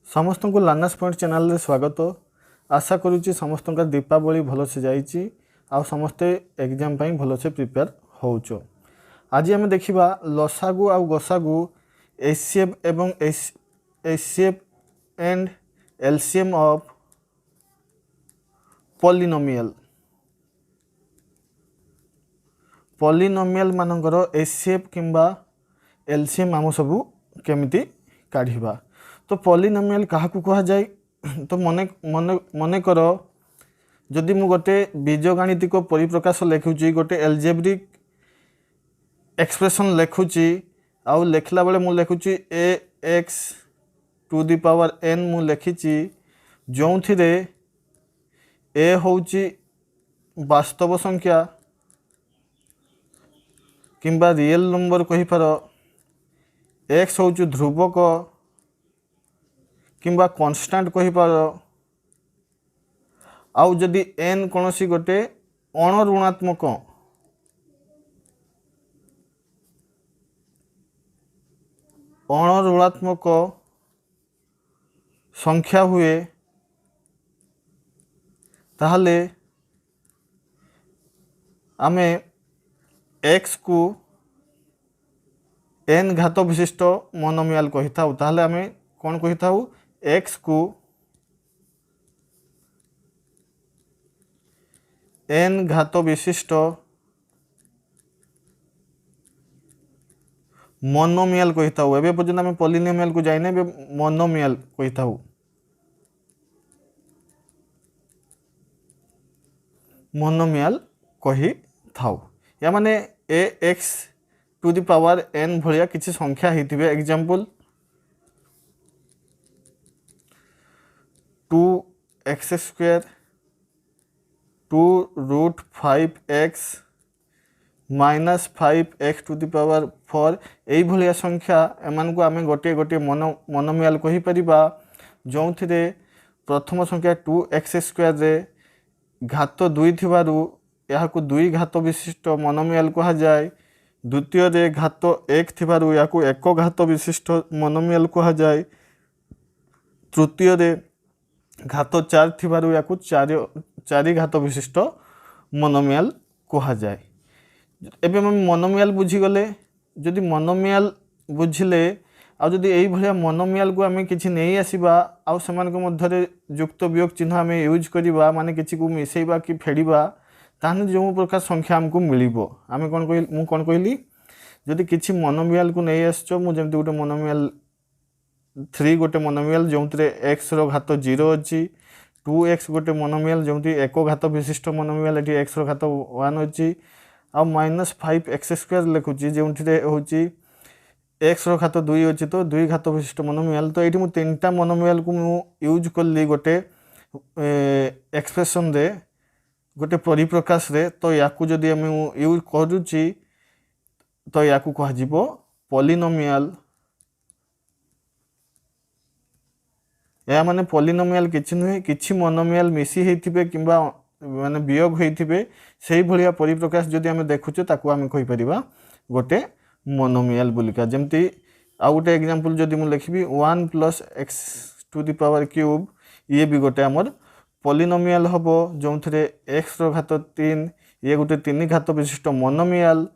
समस्त को learners point channel रे स्वागत। आशा करुच्ची समस्त दीपावली भलसे जाइए आ समस्ते एग्जाम पाई भलसे प्रिपेयर होच। आज आम देखा लसागु आ गसागु एचसीएफ एवं HCF and LCM of polynomial मानकर एचसीएफ किंबा एलसीएम आम सबू केमिति काढ़ा। तो पॉलिनोमियल क्या कह जाए तो मन कर जदि मु गोटे बीजगणितिक परिप्रकाश लिखुची गोटे एल्जेब्रिक एक्सप्रेशन लिखुची आउ लिखला बेले मु लिखुची a x to the power n मु लिखिची जो थिरे ए होची वास्तव संख्या किंबा रियल नंबर कहीपर, एक्स होची ध्रुवक किंबा कॉन्स्टेंट कहीपर, आउ जदि एन कौन सी गोटे अणऋणात्मक संख्या हुए ताहले आमे एक्स को एन घात विशिष्ट मोनोमियल कही था। ताहले आमे कौन कही था एक्स को एन घात विशिष्ट मोनोमियल कही था। एबे पर्यंत आमे पॉलिनोमियल को जाइने मोनोमियल कही था। मोनोमियल कही था या माने a x to the power n भलिया किसी संख्या होइतिबे। Example 2x² 2√5x minus 5x to the power 4 यही भलिया संख्या एमान को आमे गोटे गोटे मोनोमियल कही परिबा। जो थिरे प्रथम संख्या 2x² रे घात 2 थिबारु याकू 2 घात विशिष्ट मोनोमियल कहा जाए। द्वितीय रे घात 1 थिबारु याकू 1 घात विशिष्ट मोनोमियल कहा जाए। तृतीय रे घात 4 थिबारु याकू 4 घात विशिष्ट मोनोमियल कहा जाए। एबे हम मोनोमियल बुझीगले, जदि मोनोमियल बुझिले आ जदि यही भाया मोनोमियल को आम कि नहीं आसवा आउ सेमान मध्य युक्त वियोग चिन्ह आम यूज करवा माने किसी को मिसेबा कि फेड़वा ताहने जो प्रकार संख्या आमको मिल आम कौन कहली जदि किसी मोनोमियल को नहीं आसछ मुझे गोटे मोनोमियल 3 गोटे मोनोमियल जो एक्स घात 0 अच्छी 2x गोटे मोनोमियल जो 1 घात विशिष्ट मोनोमियल ये एक्स घात 1 अच्छी आ -5x² लिखुची जो हूँ एक्स घात 2 अच्छी तो 2 घात विशिष्ट मोनोमियल। तो ये मुझे 3टा मोनोमियल को यूज कली गोटे एक्सप्रेशन रे गोटे परिप्रकाश रे। तो याकू जदि आम यूज करुची तो याकू कह पॉलिनोमियल। या माने पॉलिनोमियल किछि नुहे किछि मोनोमियल मिसी हेथिबे किंबा माने वियोग हेथिबे सेही भलिया परिप्रकाश जदि आम देखुचे ताकू आम कहि परिबा गोटे मोनोमियल बुलिका। जेमती आ गोटे एग्जांपल जदि मु लिखिबी 1 + x to the power cube ये भी गोटे आमर पॉलिनोमियल हबो जो थिरे x घात 3 ये गोटे 3 घात विशिष्ट मोनोमियल।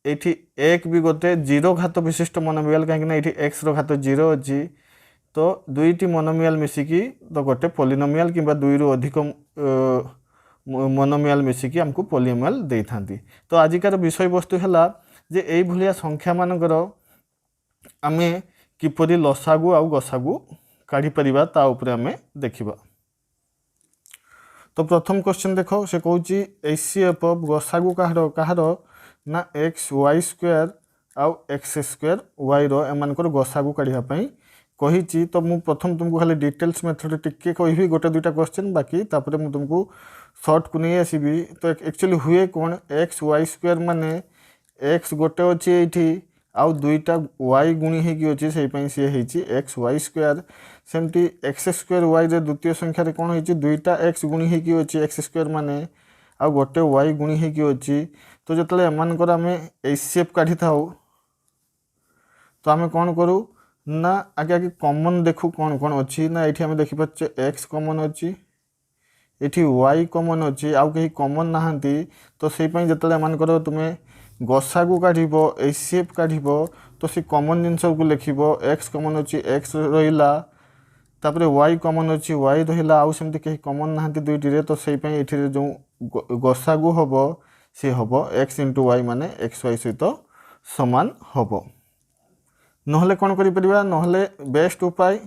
एठी एक भी गोटे 0 घात विशिष्ट मोनोमियल कहीं ना एठी x घात 0 अच्छी तो 2टी मोनोमियल मिसिकी तो गोटे पॉलिनोमियल किंबा 2 रु अधिक मोनोमियल मिसिकी हमको पॉलिनोमियल दे थांती। तो आजिकार विषय वस्तु है जे एई भलिया संख्या मानकर आमे किपरि लसागु आउ गसागु काढ़ी परिबा ता उपरे आमे देखिबा। तो प्रथम क्वेश्चन देखो से कहूची एचसीएफ ऑफ गसागु कहार ना xy² आउ x² y रो एमानकर गसागु काढ़िया पई कही। तो मु प्रथम तुमको खाली डिटेल्स मेथड टिके कहि गोटे दुईटा क्वेश्चन बाकी तापर मु तुमको शॉर्ट को नहीं आसबी। तो एक्चुअली हुए कौन xy² माने x गोटे अच्छी ये आउ 2टा y गुणी होगी से सी xy²। सेमती x² y रे द्वितीय संख्यार कौन हो 2टा x गुणी होगी x² माने आउ गोटे y गुणी होगी। तो जो एमानकर आम एचसीएफ काढ़ी था तो आम कौन करूँ ना आगे आगे कॉमन देखू कौन कौन अच्छी ना ये आम देखिपे एक्स कॉमन अच्छी ये वाई कॉमन अच्छी आउ कहीं कॉमन नहांती तो से जो मानकर तुम्हें गसा को काढ़ एचसीएफ काढ़ तो से कॉमन जिनस को लिख एक्स कॉमन अच्छी एक्स रहा तापर वाई कॉमन अच्छी वाई रहा आउ सेमती कहीं कॉमन नहांती दुईटी तो से ये जो गसा को हम सी हम एक्स इंटू वाई माने एक्स वाई सहित समान हम नहले कौन करिपरिबा नहले बेस्ट उपाय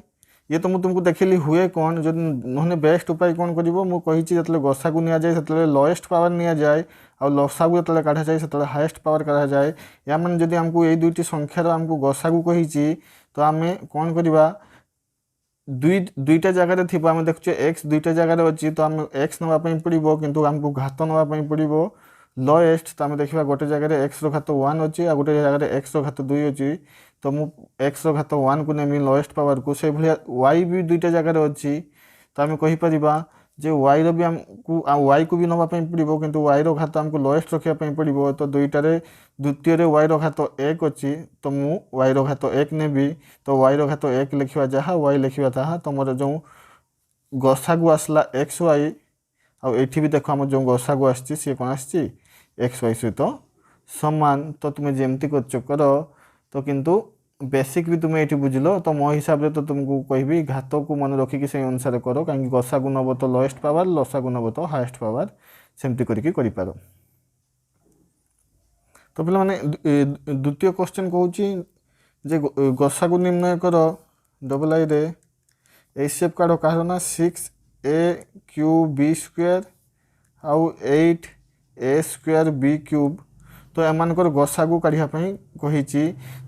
ये तो तुमको देखिली हुए कौन जो नहले बेस्ट उपाय कौन करिवो मु कहिछि जतले गसा को निया जाय सेतले लोएस्ट पावर निया जाय आ लसा को जतले काढा जाय सेतले हाईएस्ट पावर काढा जाय या माने जदि हमको ए दुईटी संख्यार हमको गसा को कहिछि तो आमे कौन करिबा दुईटा जगह थी आम देखुचे एक्स दुईटा जगह अच्छी तो आम एक्स नापी पड़ो किंतु आमको घात नापी पड़ो लोएस्ट तो आम देखा गोटे जगह एक्स घात 1 अच्छी आ गोटे जगह एक्स घात 2 अच्छी तो मु एक्स घात 1 को नेमी लोएस्ट पावर को से भाया वाई भी दुईटा जगह अच्छी तो आम कहीपर जे वाई रो भी आमको वाई को भी नापी पड़ो किंतु वाई रो घात आमको लोएस्ट रखापी पड़ो तो दुईटारे द्वितीय वाई रो घात 1 अच्छी तो मु वाई रो घात 1 नेबी तो वाई रो घात 1 लिखा जहाँ वाई लिखा ताहा तो मोर जो गसा को आसला एक्स वाई आठी भी देख आम जो गसा को आसी सी कौन आसी एक्स वाई सहित समान तो तुम्हें जमती कर तो किंतु बेसिक भी तुम्हें ये बुझल तो मो हिसाब से तो तुमको कहि घात को मन रखिकी से अनुसार कर कहीं गसा को नब तो लोएस्ट पावर लसा को नब तो हाईएस्ट पावर सेमती कर तो पे मैंने द्वितीय क्वेश्चन कहूँ जे गसा को निर्णय कर डबल आई रे एचसीएफ काढ़ कह ना 6a³ आउ 8a² b³ तो एमानकर गसा को काढ़ापी कही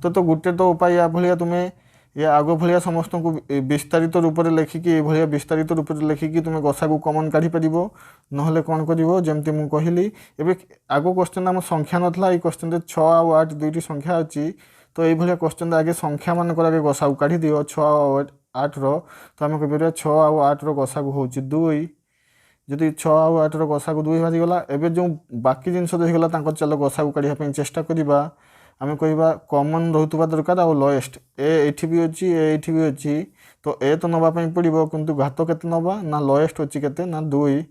तो गोटे तो उपाय या भाया तुम्हें या आग भाया समस्त को विस्तारित रूप से लिखिकी ये विस्तारित रूप से लिखिकी तुम्हें गसा को कमन काढ़ी पार ना कौन कर जमती मुझे कहली एवं आग क्वेश्चन आम संख्या नाला ये क्वेश्चन 6 और 8 दुईटी संख्या अच्छी तो ये क्वेश्चन आगे संख्या मानक आगे गसा को काढ़ी दियो 6 और 8 रो तो आम कह 6 और 8 रो गसा को हूँ 2 जदि 6 और 8 रो गसा को 2 बाजिगला एवं जो बाकी जिनस रहीगला चल गसा को काढ़ापी चेष्टा करवा आम कह कॉमन रोकवा दरकार आ लोएस्ट एठी भी अच्छी एठी भी अच्छी तो ए तो नापी पड़ो किंतु घात के नवा ना लोएस्ट अच्छी के ना 2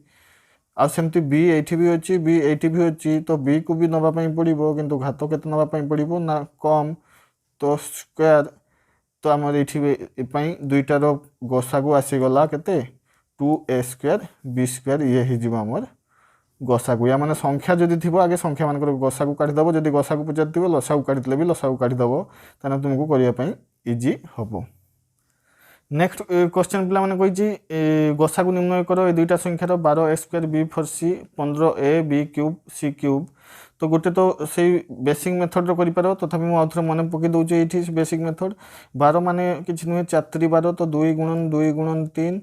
आमती बी एठी भी अच्छी बी एठी भी अच्छी तो बी को भी नापी पड़ो किंतु घात के नापी पड़ो ना कम तो स्क्वायर तो आम ये दुईटार गसा को आसीगला के 2a² b² ये होमर गसा को या माने संख्या जदि थी आगे संख्या मान गसा को काढ़ीदेव जदि गसा को पचार लसा को काढ़ी भी लसा को काढ़ीदेव ताना तुमको करने इजी हम नेक्स्ट क्वेश्चन पे मैंने कही गसा को निर्णय कर ये दुईटा संख्यार 12a² b4c 15a b³ c³ तो गोटे तो से बेसिक मेथड कर तथापि मुझे मन पकई दूचे ये बेसिक मेथड 12 माने किसी नुहे 4 3 12 तो 2 गुणन 3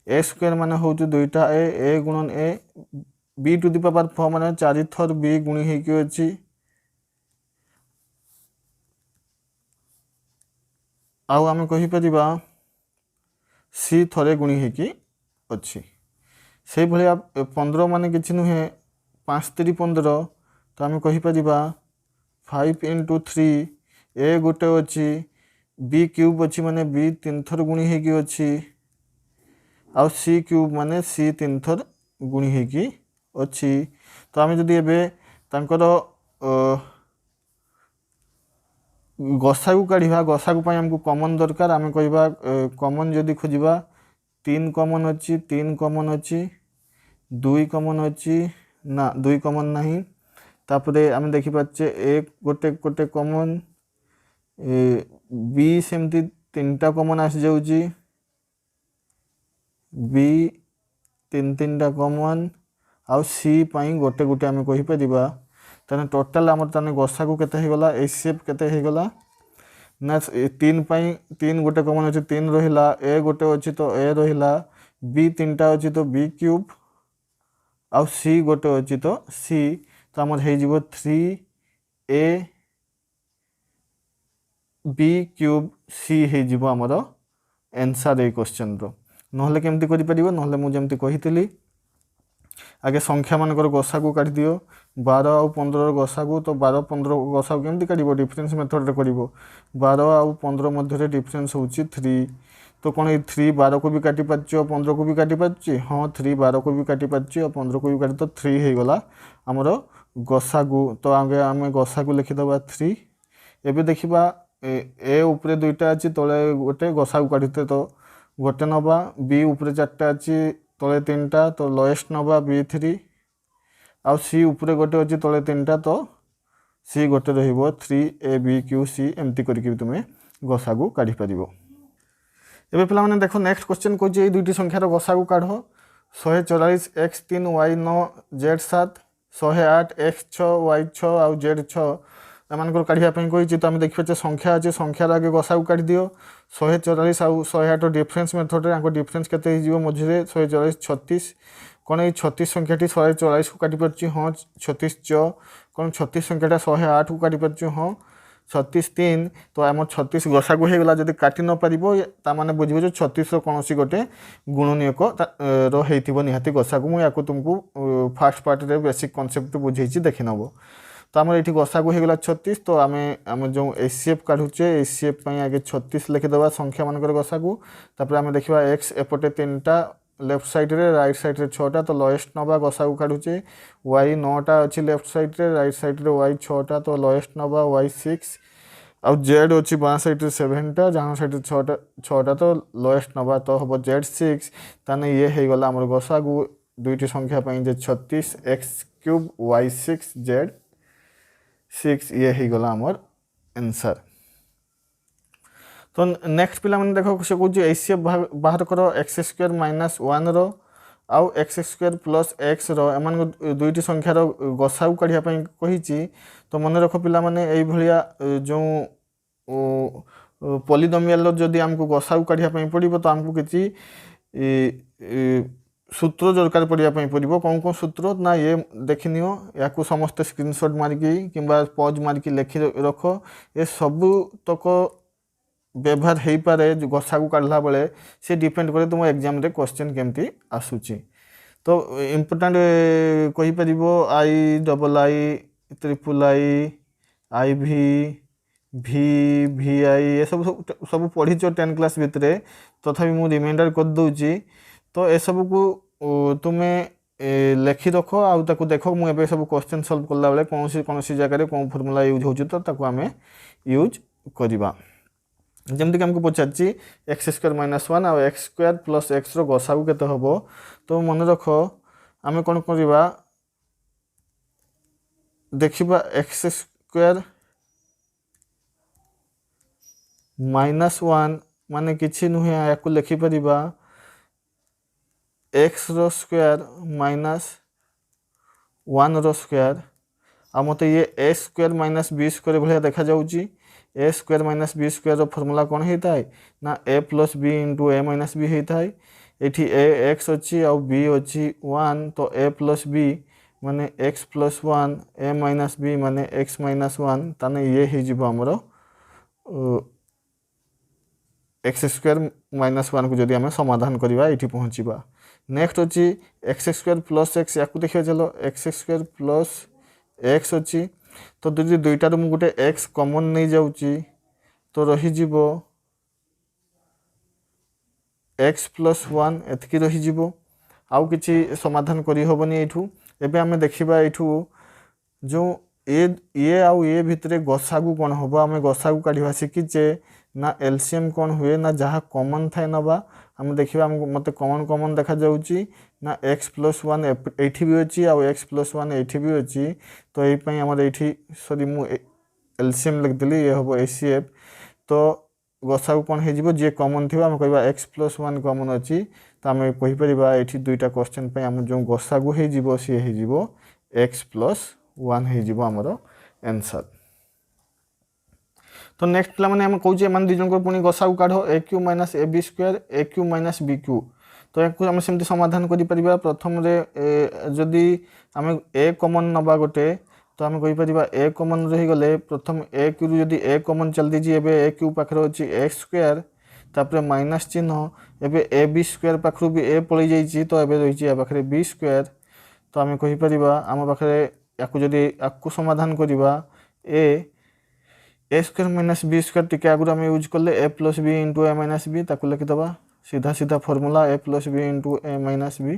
a² माने हूँ 2टा a गुणन a b⁴ माने 4 थर b गुणी होगी अच्छी आउ आम कहीपर सी थरे गुणी होगी अच्छी से भाया 15 माने किसी नुहे 5 3 15 तो आम कहीपर 5 × 3 a गोटे अच्छी b³ अच्छी माने b 3 थर गुणी होगी अच्छी आउ c³ माने c 3 थर गुणी होगी अच्छी तो आम जदि एकर गसा को काढ़ा गसा को आमको कॉमन दरकार आम कह कॉमन जदि खोजा 3 कॉमन अच्छी 3 कॉमन अच्छी 2 कॉमन अच्छी ना 2 कॉमन नहीं तापरे आम देखिपारे एक गोटे गोटे कॉमन बी सेमती 3टा कॉमन आसी जाऊँगी बी 3 कॉमन आउ सी पाई गोटे गोटे आम कहीपर ताने टोटाल आम ताने गसा को केते होगला एचसीएफ केते होगला ना 3 पाई 3 गोटे कॉमन अच्छी 3 रहिला ए गोटे अच्छी तो ए रहिला बी 3टा अच्छी तो b³ आउ सी गोटे अच्छी तो सी तो आम हो 3a b³ c हो आमर आंसर ये क्वेश्चन रो नहले केमती करि परिबो नहले मु जेमती कहितली आगे संख्या मानकर गसागु काटी दियो 12 आउ 15 गसागु तो 12 15 गसागु केमती काटिबो डिफरेंस मेथड रे करिवो 12 आउ 15 मध्य डिफरेंस होची 3 तो कौन 3 12 को भी काटी पार्छ 15 को भी काटी पार्छ हाँ 3 12 को भी काटी पार्छ और 15 को भी काटी तो 3 हो गला आमर गसागु तो आगे आम गसागु लिखिदबा 3 एबे देखिबा ए उपरे दुईटा अच्छी तले गोटे गसागु काटते तो गोटे नवा बी उपरे 4टा अच्छी तले 3टा तो लोएस्ट नवा B3 आउ सी उपरे गोटे अच्छी तले 3टा तो सी गोटे रहिबो 3ABQC एमती करके तुमे गसागु काढ़ी पारिबो। एबे पिला माने देखो नेक्स्ट क्वेश्चन को जे दुईटी संख्यार गसागु काढो 144 x3 y9 z7 108 x6 y6 आउ z6 एमानकर काढ़िया कही तो आम देखिए संख्या अच्छे संख्यार आगे गसागु काढ़ी दियो 144 आउ 108 डिफरेंस मेथड रे डिफरेंस केते हिजिबो मझिरे 144 36 कौन ये 36 संख्याटी 144 को काटी पार्छ हाँ 36 कौन 36 संख्याटा 108 को काटी पार्छ हाँ 36 3 तो आम 36 गसागु हो गला जदि काटी न पारिबो तामाने बुझिबो जे 36 रो कोनोसी गोटे गुणनीयक रो हेइथिबो निहाती गसागु मु याको तुमको फर्स्ट पार्ट रे बेसिक कांसेप्ट बुझेइछि देखि नबो। तो आम ये गसागु हो गला 36 तो आम जो एचसीएफ काढ़ुचे एचसीएफ आगे 36 लिखिदेवा संख्या मानकर गसागु तापर आम देखा एक्स एपटे 3टा लेफ्ट साइड रे राइट साइड रे 6टा तो लोएस्ट नवा गसागु काढ़ुचे वाई 9टा अच्छी लेफ्ट साइड रे राइट साइड रे वाई 6टा तो लोएस्ट नवा वाई 6 आउ जेड अच्छी बाँ साइड रे 7टा जहाँ साइड रे 6टा तो लोएस्ट नवा तो हम Z6 ताने ये हो गला आमर गसागु दुईटी संख्या जे 36 x³ y6 z6 ये हो गला आमर आंसर। तो नेक्स्ट पिला माने देखो से कहूँ एचसीएफ बाहर कर x² - 1 रो आउ x² + x रो एमान दुईटी संख्यार गसागु काढ़िया कही तो मन रख पिला माने एई भलिया जो पॉलीनोमियल जदि आमको गसागु काढ़िया पड़िबो तो आमको किछि सूत्र दरकार पड़ो कौन कौन सूत्र ना ये देखनियो या समस्त स्क्रीनशॉट मारिकी किंबा पॉज मारिकी लिखि रख ये सबू तक व्यवहार हो पारे गसागु काढ़ला बेले से डिपेंड करे तुम एग्जाम रे क्वेश्चन केमती आसूची। तो इम्पोर्टाट कही परिबो II, III, IV, VI ये सब पढ़ी 10 क्लास भितर तथापि मु रिमाइंडर कर दूची तो ए सब को तुम्हें लिखि रख आउ ताकू देख मुझे सब क्वेश्चन सॉल्व कला बेले कौन सी जगह कौन फॉर्मूला यूज हो तो ताकू आम यूज करवा जमती आमको पचार x² - 1 आउ x² + x रो गसागु केते हबो तो मन रख आम कौन करवा देखिबा x² - 1 माने किछि नुहे या लिखिपर x रो स्क्वायर - 1 रो स्क्वायर आ मत ये a² - b² भाया देखा जाउची a² - b² रो फॉर्मूला कौन होता है ना a + b × a - b होता है ये a x अच्छी आ b अच्छी 1 तो a + b माने x + 1 a - b माने x - 1 ताने ये हो आमर x² - 1 को जदि आम समाधान करवा ये पहुँचवा। नेक्स्ट अच्छी x² + x या देखिए चलो x² + x अच्छी तो यदि दुईटार मुझे गोटे x कॉमन नहीं जाऊँगी तो रही x + 1 एतकी रही आउ किसी समाधान करी होबनी एठू एबे आमे देखिबा एठू जो ये आउ ये भितरे गसागु कौन हम आम गसागु काढ़ा शिखीचे ना एलसीएम कौन हुए ना जहाँ कॉमन थाए नवा आम देखा मत कॉमन देखा जाऊँगी ना x + 1 एठी भी अच्छी आउ x + 1 एठी भी अच्छी तो यही आमर ये सॉरी मु एलसीएम लिखदेली ये हम एचसीएफ तो गसागु कौन हो जी कॉमन थी आम कह x + 1 कॉमन अच्छी तो आम कहीपर ये दुईटा क्वेश्चन पे आम जो गसागु हो सी हो x + 1 हो आमर आंसर। तो नेक्स्ट पिला माने हम कहूँ एम दुई जन पुणी गसागु काढ़ AQ - AB² AQ - BQ तो या आम सेमती समाधान कर प्रथम जदि आम a कॉमन नवा गोटे तो आम कहीपर a कॉमन रहीगले प्रथम AQ रु जदि a कॉमन चल दीजिए एबे AQ पाखे अच्छी x² तापर माइनस चिन्ह एबे AB² पाखु भी a पलि जाइए तो एबे रही पाखे B² तो आम कहीपर आम पाखे या समाधान करवा a square minus B square टी आगुरी आम यूज कले a plus b into a minus b ताकू लिखिदे सीधा सीधा formula a plus b into a minus b.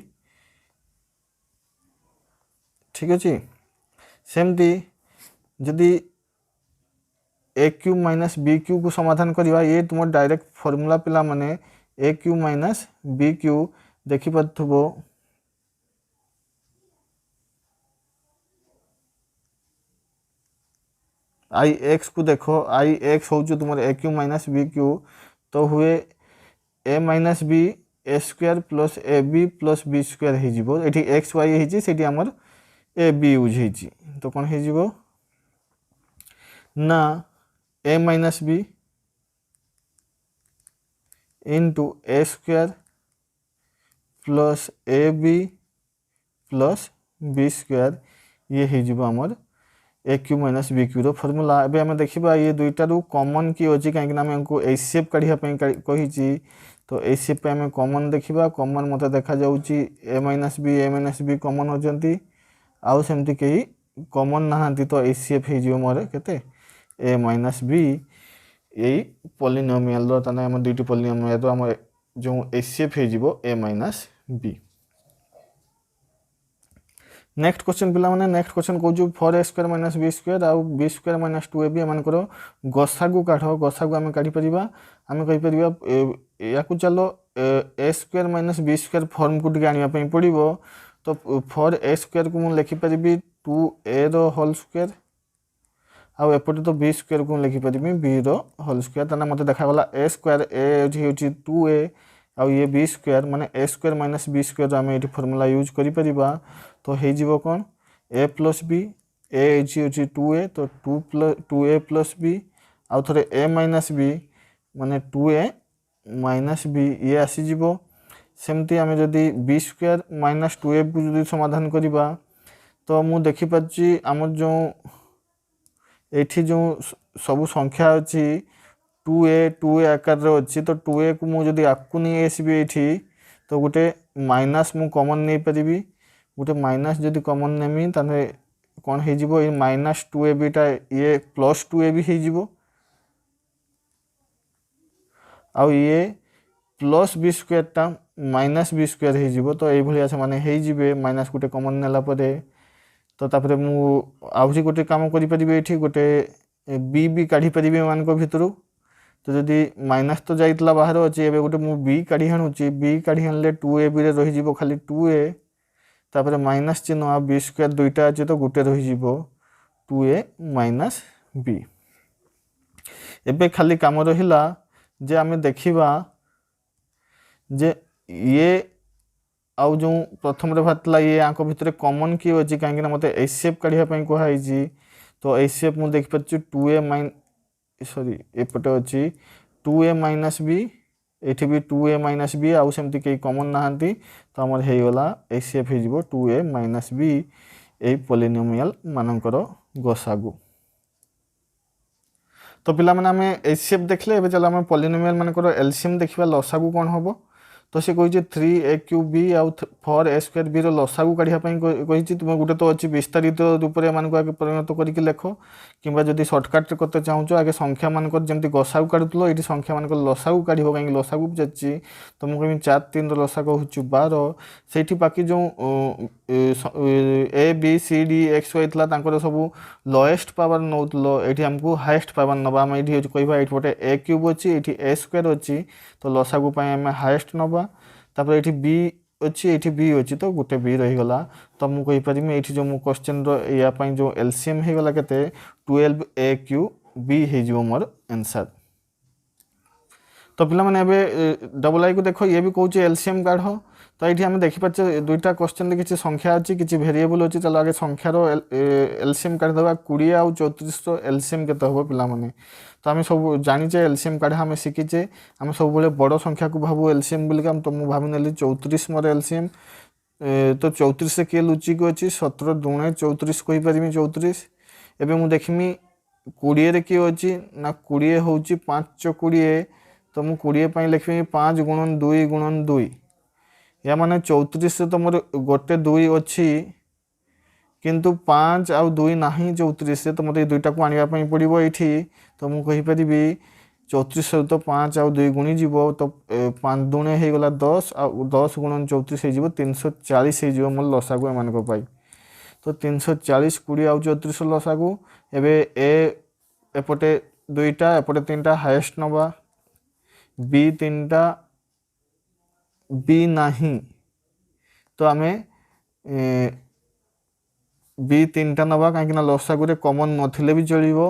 ठीक अच्छे सेमती जदि a cube minus b cube को समाधान करवा ये तुम डायरेक्ट फॉर्मूला पिला माने a cube minus b cube देखिपो आई एक्स को देखो आई एक्स हूँ तुम a cube minus b Q तो हुए a minus b a square plus a b plus b square हो एक्स वाई होती आमर ए बी यूज होती तो कौन हो ना a minus b into a square plus a b plus b square ये होमर a cube minus b cube formula. एबे आम देखा ये दुईटारू कॉमन की अच्छी कहीं आमको एचसीएफ काढ़ापी कही तो एचसीएफ आम कॉमन देखा कॉमन मत देखा ए माइनस बी कॉमन होती आउ सेमती कहीं कॉमन नहांती तो एचसीएफ हो मोर केते ए माइनस बी यही पॉलिनोमियल आम दुईटी पॉलिनोमियल आम जो एचसीएफ हो A minus B. Next question पिला माने नेक्स्ट क्वेश्चन कहूँ four A square minus B square आउ B square minus two A B एम गसागु काढ़ गसागु आम काढ़ीपर आम कहीपर या चलो A square minus B square form को टी आने पड़ो तो फोर ए स्क्वायर को मुझे लिखिपारि टू ए रोल स्क्वायर आउ एपटे तो बी स्क्वायर को लिखिपारि बी रोल स्क्वायर ताना मत देखागला ए स्क्वायर ए हूँ टू ए आउ ये बी स्क्वायर माने a square minus B square आम ये फॉर्मूला यूज करिपरिबा तो हो कौन ए प्लस बी ए हूँ टू ए तो टू ए प्लस बी आउ थे ए माइनस बी माने टू ए माइनस बी ये आसीज सेमती आम जदि बी स्क्वायर माइनस टू ए को जो समाधान करवा तो मु देखिपार्ची आम जो जो सबू संख्या अच्छी टू ए आकार अच्छी तो टू ए को मुझे आपको नहीं आसबि ये तो गोटे माइनस मु कॉमन नहीं पारि गोटे माइनस जदि कॉमन नेमी ताने कौन हो माइनस टू ए बीटा ये प्लस टू ए भी हो आउ ये प्लस बी स्क्वायर टा माइनस बी स्क्वायर हो तो ये से माने हो माइनस गोटे कॉमन नेला परे तो तापर मुझे गोटे काम करें गोटे बी भी काढ़ी पारि मान भितर तो जदि माइनस तो जाइला बाहर अच्छे एवं गोटे मुझे बी काढ़ी आणुची बी काढ़ी आनले टू ए बी रही खाली टू ए तापर माइनस चिन्ह आ बी स्क्वायर दुईटा अच्छे तो गोटे रही टू ए माइनस बी। एबे खाली काम रहिला जे आमे देखिबा जे ये आउ जो प्रथम बाहर ये आंक भितर कॉमन किए अच्छी कहीं मत एचसीएफ काढ़ापी कहुई तो एचसीएफ मुझे देखिपार टू ए माइन सॉरी एपटे अच्छी टू ए माइनस बी ये भी टू ए माइनस बी आउ सेमती कहीं कॉमन नहांती तो आमर होगला एचसीएफ हो टू ए माइनस बी यही पॉलिनोमियल मानकर गसागु। तो पिला माने आमे एचसीएफ देखले एबे चलो आमे पॉलिनोमियल मानकर एलसीएम देखिबा लसागु कौन होबो तो सी कही थ्री ए क्यू बी आउ फोर ए स्क्वायर बी लसागु काढ़ापी कही तुम गोटे तो अच्छी विस्तारित रूप में एम आगे परिणत करके लेख कि जदि सर्टकट करते चाहूँ आगे संख्या मानक जमी गसागु काढ़ुल ये संख्या मानक लसागु काढ़ कहीं लसागु पचार तो मुझे कह 4 3 लसागु हूँ 12 से बाकी जो a b c d x y था सब लोएस्ट पावर नौल ये आमको हाएस्ट पावर नवा आम ये कह ये ए क्यूब अच्छी ये ए स्क्वायर अच्छी तो लसागु आम हाएस्ट नवा तापर ये बी अच्छी ये बी अच्छी तो गोटे बी रहीगला तो मुझे कहीपर ये जो मो क्वेश्चन यापाई जो एलसीएम होगला के 12 ए क्यू बी हो मोर आंसर। तो पिला माने डबल आई को देखो ये भी कौच एलसीएम काढ़ तो ये आम देखिपारे दुईटा क्वेश्चन किसी संख्या अच्छी किसी भेरिएबल अच्छी चलो आगे संख्यार एलसीएम काढ़ीदा 20 आउ 34 एलसीएम केते हम पिला माने तो आम सब जानीचे एलसीएम काढ़ा आम शिखीचे आम सब बड़ संख्या को भावु एलसीएम बोलिक तो मुझे भावी नेली 34 मोर एलसीएम तो 34 से किए लुचिक अच्छी 17 दूणे 34 कहीपर 34 एवं मुझे देखमी 20 किए अच्छी ना 20 हूँ 5 20 तो मुझे 20 लिखी 5 गुणन 2 गुणन 2 या माने 34 से तो मोर गोटे 2 अच्छी किंतु 5 आउ 2 नाही 34 तो मते दुईटा को आनिबा पई पड़िबो एठी तो मु कहि परिबी 34 सहित 5 आउ 2 गुणी जीवो तो 5 दुणे हे गला 10 आउ 10 गुणन 34 हे जीवो 340 हे जीवो मोर लसागु एमान को पाई तो 340 20 आउ 34 लसागु एबे एपटे दुईटा एपटे तीनटा हाईएस्ट नबा बी तीनटा बी नाही तो आमे बी तीनटा नवा कहीं लसागुरे कमन नथिले भी चलिबो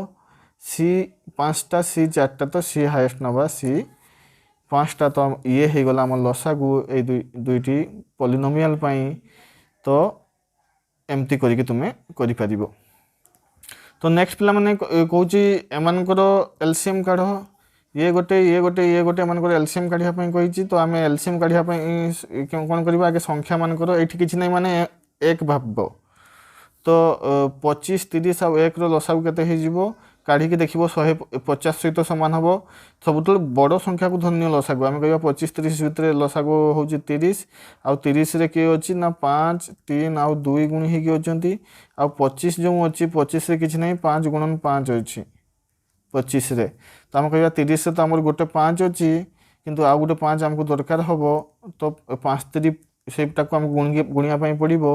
सी 5टा सी 4टा तो सी हाईएस्ट नवा सी 5टा तो ये हो गला आम लसागु ए दुईटी पॉलिनोमियल पाई तो एमती करके तुमे करि परिबो। तो नेक्स्ट पिला माने कहूची एमानकर एलसीएम काढ ये गोटे एमानकर एलसीएम काढिया पई कहिची तो आमे एलसीएम काढिया पई कोन करबा आगे संख्या मानकर एठी किछि नै माने एक भाबबो तो 25 30 आउ 1 रो लसागु केते हे जीवो काढ़ी के देखिबो 150 सहित समान हबो सबुतो बड़ संख्या को धन्य लसागु आमे कहबा 25 30 भितर लसागु होची 30 आउ 30 रे के अछि ना 5 3 आउ 2 गुणी हे के अछंती आउ 25 जो अछि 25 रे किछ नै 5 गुणन 5 अछि 25 रे तो आमे कहबा 30 रे तो हमर गोटे 5 अछि किंतु आउ गोटे 5 हमको दरकार हबो तो 5 3 सेटा को हम गुणिया पई पड़िबो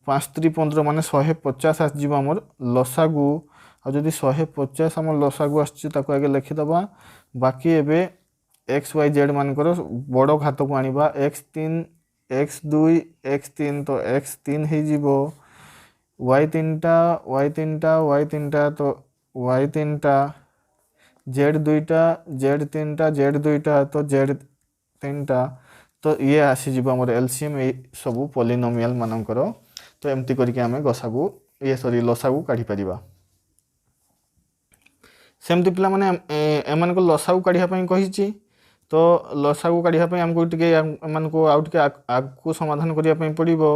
5 3 15 माने 150 आस जीव हमर लसागु आ जदि 150 हमर लसागु आछि ताको आगे लिखि दबा बाकी एबे x y z मानकर बड़ घात को आनिबा x3 x2 x3 तो x3 हे जीवो y3 तो y3 z2 z2 तो z3 तो ये आसी जीव हमर एलसीएम ए सब पॉलिनोमियल मानकर तो एमती करके आमे गसागु ये सॉरी लसागु काढी परिबा सेमती पिला माने एमान को लसागु काढिया पई कहिची तो लसागु काढिया पई हमको टिके एमान को आउट के आगु समाधान करिया पई पड़िबो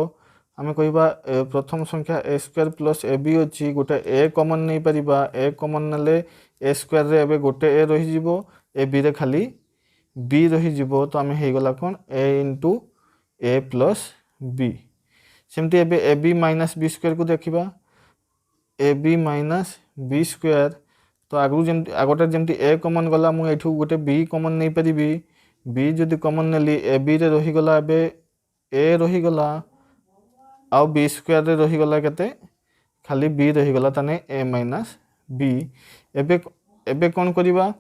आमे कहिबा प्रथम संख्या a स्क्वायर प्लस ab अछि गोटे a कॉमन नै परिबा a कॉमन नले a स्क्वायर रे एबे गोटे a रहि जिवो ab रे खाली b रहि जिवो तो आमे हे गला कोन a * a प्लस b सेमती एबे ab माइनस b स्क्वायर को देखिबा ab माइनस b स्क्वायर तो आगु जेमती आगोटा जेमती a कॉमन गला मु एठू गोटे b कॉमन नै परिबी b जदि कॉमन नेली ab रे रहि गला एबे a रहि गला आ b स्क्वायर रे रहि गला केते खाली b रहि गला तने a माइनस b एबे कोन करिबा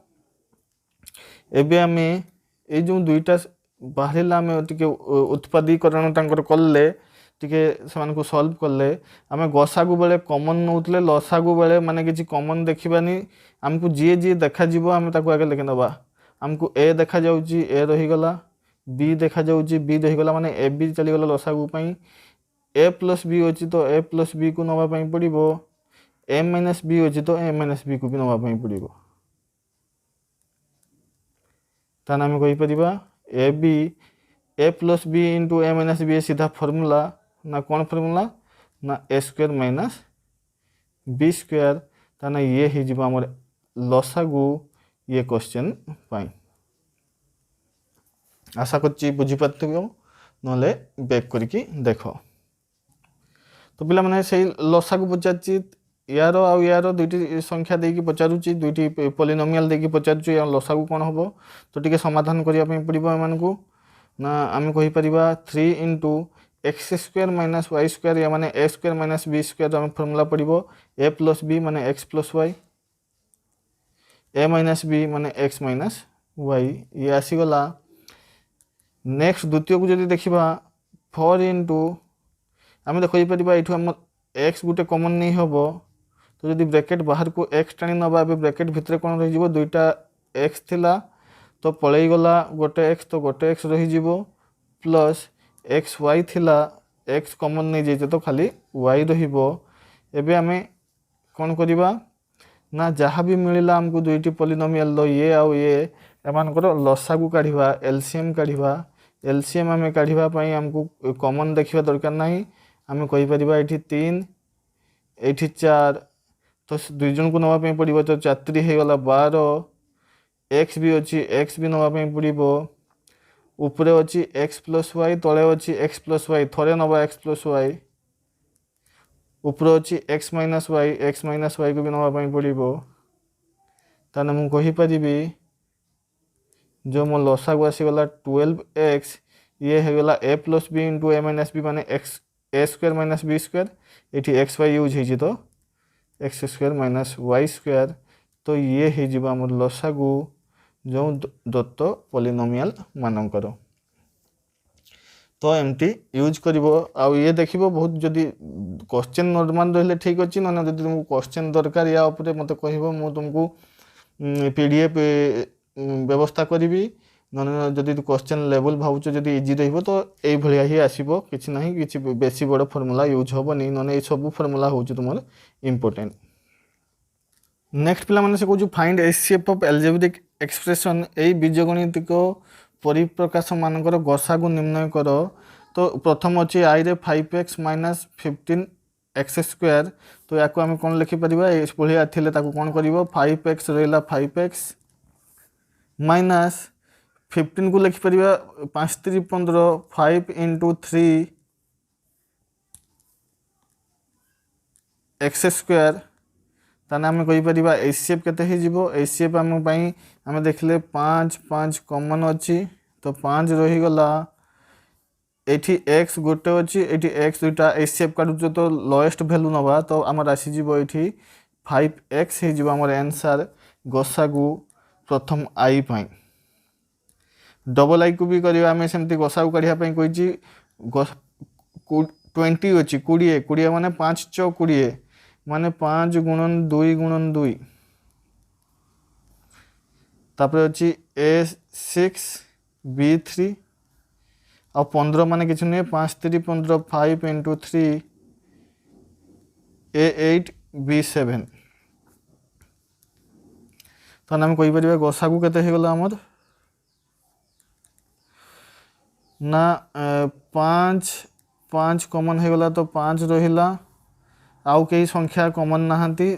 एबे हमें ए जो दुईटा बाहरिला में टिके उत्पादीकरण तांकर करले टिके समान को सॉल्व करले आमे गसागु बेले कॉमन नउतले लसागु बेले माने किछि कॉमन देखिबानी हमको जे देखा जीवो हम ताको आगे लिखि दबा हमको a देखा जाउची a रहि गला b देखा जाउची b रहि गला माने a b चली गला लसागु पई a प्लस b होची तो a प्लस b को नवा पई पड़िबो a माइनस b होची तो a माइनस b को भी नवा पई पड़िबो ता नाम कहि परिबा a plus b into a minus b सीधा फार्मूला ना कौन फार्मूला ना a square minus b square ताना ये ही जीव हमर लसागु ये क्वेश्चन पाई आशा करछि बुझी पाथिबो नले बैक करके देखो तो पिला माने सेही लसागु पचारछि यारो आ यारो दुईटी संख्या देकी पचारुछि दुईटी पॉलिनोमियल देकी पचारुछि या लसागु कोन हबो तो टिके समाधान करिया पई पड़िबो एमान को ना आमे कहि परिबा 3 into x square minus y square या माने a square minus B square आम फर्मूला पड़ो ए प्लस बी माने x plus y a minus b माने एक्स माइनस वाई ये आसीगला। नेक्स्ट द्वितीय को जब देखा 4 इंटू आम देखिपर ये एक्स गोटे कमन नहीं हम तो जब ब्रैकेट बाहर को एक्स टाणी नवा ब्रैकेट भितर कौन रही दुईटा एक्स थिला तो पलई गला गोटे एक्स तो गोटे एक्स रही प्लस एक्स वाई थिला एक्स कमन नहीं जाइए तो खाली वाई रहिबो। एबे आमे कौन करिबा ना जहाँ भी मिलला हमको दुईटी पॉलिनोमियल ये आउ ये एमानकर लसागु काढ़िबा एलसीएम काढ़िबा एलसीएम आमे काढ़िबा पई हमको कॉमन देखिबा दरकार नहीं आमे कहि परिबा एठी 3 एठी 4 तो दुई जन को नवा पई पड़िबो तो 4 3 हे गला 12 एक्स भी अछि एक्स भी नवा पई पड़िबो ऊपर अच्छी एक्स प्लस वाई तले अच्छी एक्स प्लस वाई थोड़े नवा एक्स प्लस वाई ऊपर अच्छी एक्स माइनस वाई को भी नापी पड़ो ताने मु कहीपरि जो मो लसागु आसीगला 12x ये होगला a plus b into a minus b माने x a square minus B square ये एक्स वाई यूज हो तो x square minus y square तो ये हो आम लसागु जो दत्त पॉलिनोमियल मानकर तो एमती यूज कर ये देख बहुत जदि क्वेश्चन नॉर्मल रही ठीक अच्छे ना जब तुमको क्वेश्चन दरकार या उपरे मत कह तुमको पीडीएफ व्यवस्था करी ना जदि क्वेश्चन लेवल भावुच जब इजी रही तो ये ही आसो कि ना कि बेसी बड़ फर्मूला यूज हेनी ना ये सब फर्मूला हूँ तुम इम्पोर्टेंट नेक्स्ट पिला माने से कहूँ find HCF of algebraic expression यही बीजगणितिक परिप्रकाश मानकर गसागु निर्णय कर तो प्रथम अच्छी आई रे 5x माइनस 15x स्क्वायर तो या आम कौन लिखिपर भाया थी कौन कर 5x रहा 5x माइनस 15 को लिखिपर 5 3 15 5 इंटू 3 एक्स स्क्वायर ताने आम कहीपर एचसीएफ केते एचसीएफ आम देखले 5 5 कॉमन अच्छी तो 5 रहीगला ये एक्स गोटे अच्छी ये एक्स दुईटा एचसीएफ काटुच तो लोएस्ट भैल्यू नवा तो आम आसीज ये 5x हो आमर आंसर गसागु प्रथम आई पाई डबल आई को भी करवा आम सेमती गसागु काढ़ापी कही 20 अच्छी 20 माने 5 × 20 माने 5 × 2 तापर अच्छी A6 B3 और 15 माने किसी नहीं 5 3 15 5 इंटू 3 A8 B7 तो आम कहीपर गसागु केते होगला आमर ना 5 5 कॉमन होगला तो 5 रहिला आउ कई संख्या कॉमन नहांती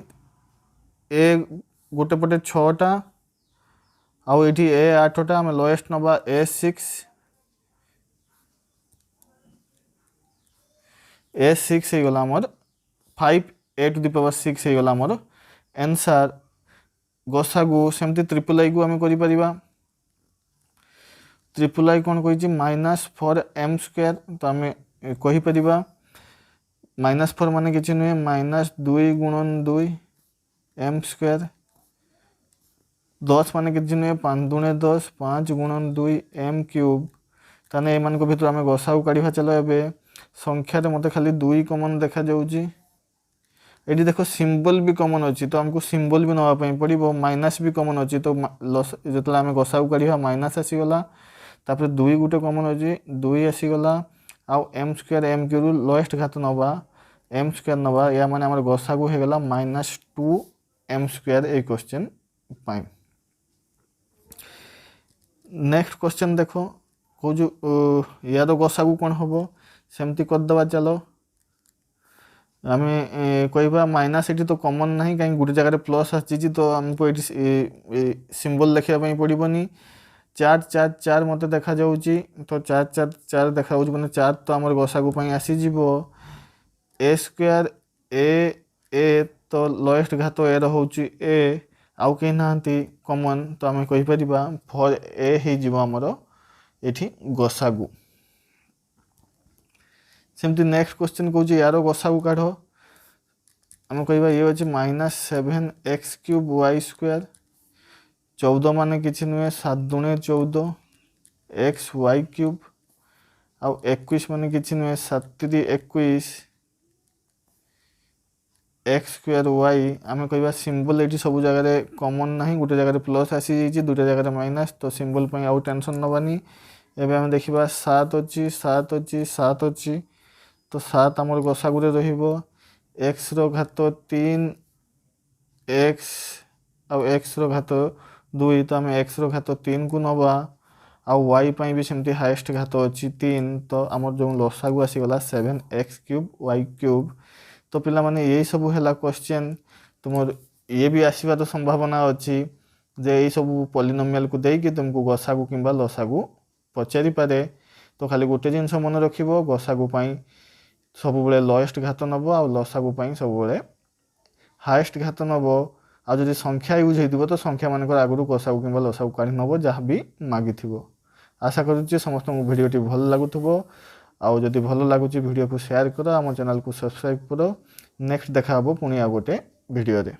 ए गोटे पटे 6टा आउ ये ए 8टा आम लोएस्ट नवा A6 होगला आमर 5 a टू द पावर 6 होगला आमर आंसर गसागु सेमती ट्रिपल आई को आम करिपरिबा ट्रिपल आई कौन कही -4m स्क्वायर तो आम कहीपर -4 माने किसी नुहे -2 × 2 m स्क्वायर 10 माने किसी नुहे 5 दूने 10 5 × 2 m क्यूब ताने एमान भर आम गसागु काढ़ा चलो ए संख्यार मत खाली 2 कॉमन देखा जाऊँगी ये देख सिंबल भी कॉमन अच्छी तो आमको सिंबल भी नापी पड़ो माइनस भी कॉमन अच्छी तो जो आम गसागु काढ़ा माइनस आसीगला तापर 2 गोटे कॉमन अच्छी 2 आसीगला आउ m square m Q lowest घात नवा m स्क्वायर नवा या माने आमर गसागु होगला -2m स्क्वायर ए क्वेश्चन पाई नेक्स्ट क्वेश्चन देखो कौन यार गसागु कौन हम सेमती करदे चलो आम कह माइनस ये तो कॉमन ना कहीं गोटे जगह प्लस आसी तो आमको ये सिंबल लिखापी पड़ोनी 4 4 4 मत देखा जाऊँगी तो 4 4 4 देखा मैंने 4 तो आम गसागु आसीज ए स्क्वायर ए तो लोएस्ट घात ए रोचे ए आउ कहीं ना कॉमन तो आम कहीपर 4a होमर ये गसागु सेमती नेक्स्ट क्वेश्चन कौन यार गसागु काढ़ आम कह ये अच्छे -7x³ वाई स्क्वायर 14 माने किसी नुहे 7 दूने 14 एक्स वाई क्यूब आउ 21 माने किसी नुहे 7 3 21 एक्स स्क्वायर वाई आम कह सिंबल ये सब जगह कॉमन ना गोटे जगह प्लस आसी दुटा जगह माइनस तो सिंबल आउ टेंशन नबानी एवं आम देखा 7 अच्छी 7 अच्छी 7 अच्छी तो 7 आमर गसागुरे एक्स घात 3 एक्स आउ एक्स घात 2 तो आम एक्स घात 3 को नवा आउ वाई भी सेमती हाएस्ट घात अच्छी 3 तो आमर जो लसागु आसीगला 7x³ वाई क्यूब तो पिला माने यही सब है क्वेश्चन तुम ये भी आसवा तो संभावना अच्छी जे यही सब पॉलिनोमियल को देकी तुमको गसागु किंबा लसागु पचारि पारे तो खाली गोटे जिनस मन रखिबो गसागु पाई ସବୁବେଳେ लोएस्ट घात नब आ लसागु सबुबले हाएस्ट घात नब आ जदि संख्या यूज हो तो संख्या मान आगु कसागु कि लसागु काढ़ी नब जहाँ भी मागी आशा करुच्ची समस्त भिडियोटी भल लगुव आउ जदि भल लगुच भिडियो को शेयर कर आम चैनल को सब्सक्राइब कर नेक्स्ट देखा पुणी आ गोटे भिडियो रे।